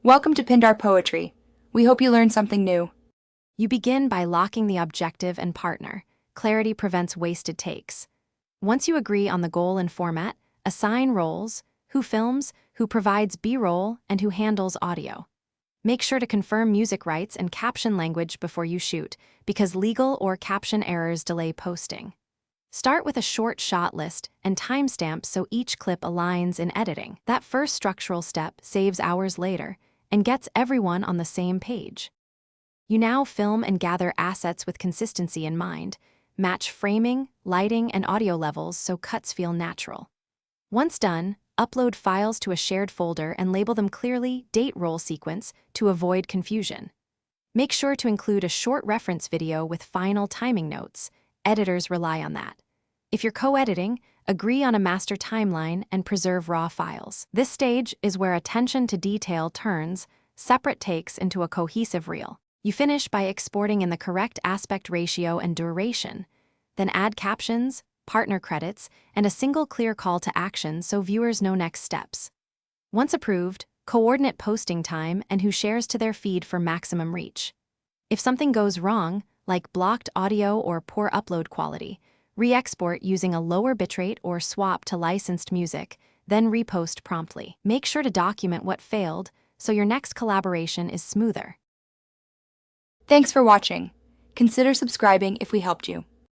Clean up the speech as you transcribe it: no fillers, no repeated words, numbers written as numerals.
Welcome to Pindar Poetry. We hope you learned something new. You begin by locking the objective and partner. Clarity prevents wasted takes. Once you agree on the goal and format, assign roles: who films, who provides B-roll, and who handles audio. Make sure to confirm music rights and caption language before you shoot, because legal or caption errors delay posting. Start with a short shot list and timestamps so each clip aligns in editing. That first structural step saves hours later and gets everyone on the same page. You now film and gather assets with consistency in mind. Match framing, lighting, and audio levels so cuts feel natural. Once done, upload files to a shared folder and label them clearly date roll sequence to avoid confusion. Make sure to include a short reference video with final timing notes. Editors rely on that. If you're co-editing, agree on a master timeline and preserve raw files. This stage is where attention to detail turns separate takes into a cohesive reel. You finish by exporting in the correct aspect ratio and duration, then add captions, partner credits, and a single clear call to action so viewers know next steps. Once approved, coordinate posting time and who shares to their feed for maximum reach. If something goes wrong, like blocked audio or poor upload quality, re-export using a lower bitrate or swap to licensed music, then repost promptly. Make sure to document what failed so your next collaboration is smoother. Thanks for watching. Consider subscribing if we helped you.